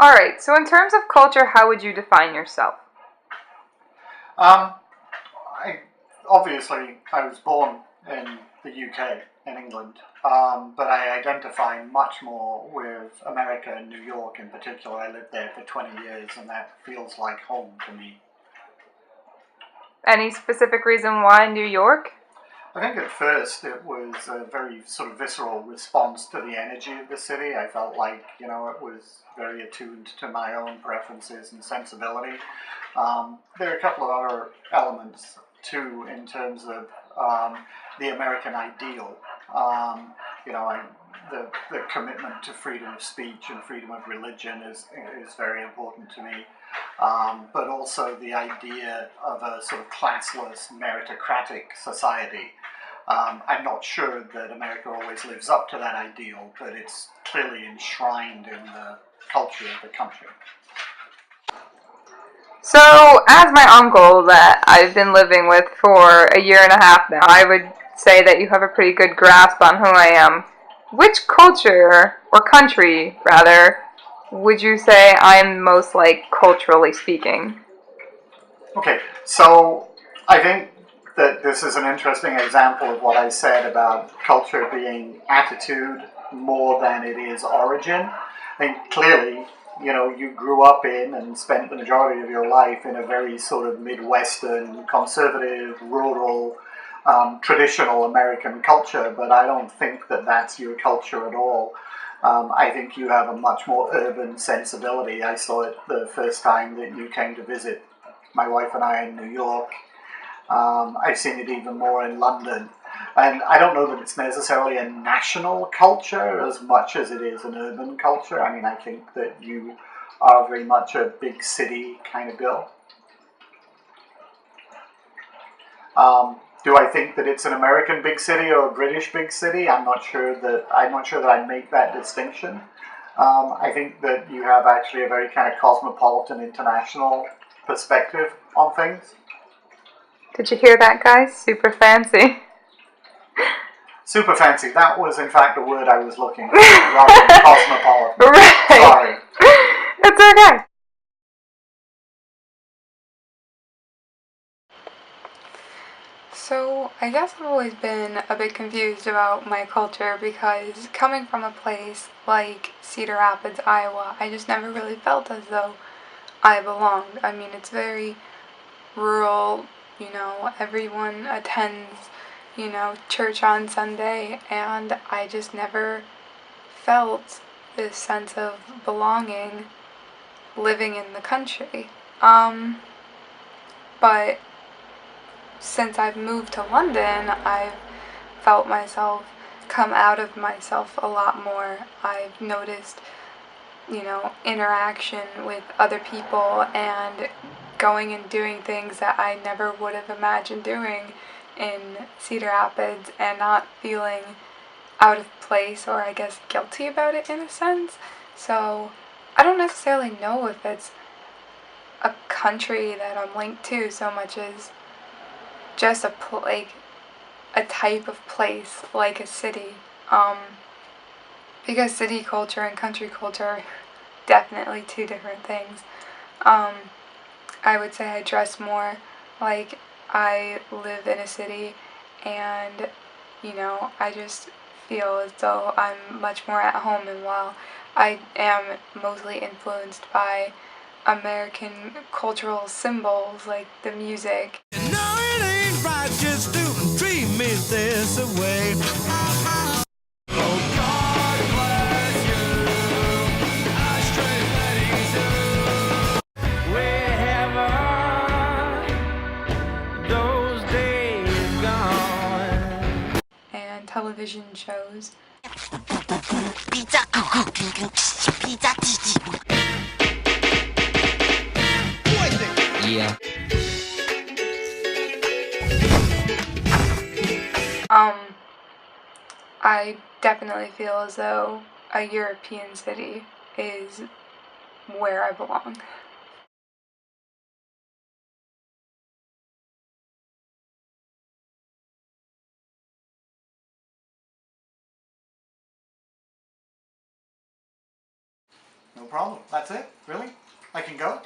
Alright, so in terms of culture, how would you define yourself? Um, I obviously I was born in the UK in England, but I identify much more with America and New York in particular. I lived there for 20 years, and that feels like home to me. Any specific reason why New York? I think at first it was a very sort of visceral response to the energy of the city. I felt like, it was very attuned to my own preferences and sensibility. There are a couple of other elements too in terms of the American ideal. Um, you know, I, the commitment to freedom of speech and freedom of religion is very important to me. But also the idea of a sort of classless, meritocratic society. I'm not sure that America always lives up to that ideal, but it's clearly enshrined in the culture of the country. So, as my uncle that I've been living with for a year and a half now, I would say that you have a pretty good grasp on who I am. Which culture, or country, rather, would you say I'm most like culturally speaking? Okay, so I think that this is an interesting example of what I said about culture being attitude more than it is origin. I think clearly, you grew up in and spent the majority of your life in a very sort of Midwestern, conservative, rural, traditional American culture, but I don't think that that's your culture at all. I think you have a much more urban sensibility. I saw it the first time that you came to visit my wife and I in New York. I've seen it even more in London. And I don't know that it's necessarily a national culture as much as it is an urban culture. I mean, I think that you are very much a big city kind of girl. Do I think that it's an American big city or a British big city? I'm not sure that I make that distinction. I think that you have actually a very kind of cosmopolitan, international perspective on things. Did you hear that, guys? Super fancy. Super fancy. That was, in fact, the word I was looking for, rather than cosmopolitan. Right. Sorry. It's okay. So, I guess I've always been a bit confused about my culture because coming from a place like Cedar Rapids, Iowa, I just never really felt as though I belonged. I mean, it's very rural, everyone attends, church on Sunday, and I just never felt this sense of belonging living in the country. But since I've moved to London, I've felt myself come out of myself a lot more. I've noticed, interaction with other people and going and doing things that I never would have imagined doing in Cedar Rapids and not feeling out of place or I guess guilty about it in a sense. So I don't necessarily know if it's a country that I'm linked to so much as just a type of place like a city. Because city culture and country culture are definitely two different things. Um, I would say I dress more like I live in a city, and I just feel as though I'm much more at home. And while I am mostly influenced by American cultural symbols like the music. No, it ain't right just to treat me this way. And television shows. Yeah. I definitely feel as though a European city is where I belong. No problem. That's it? Really? I can go?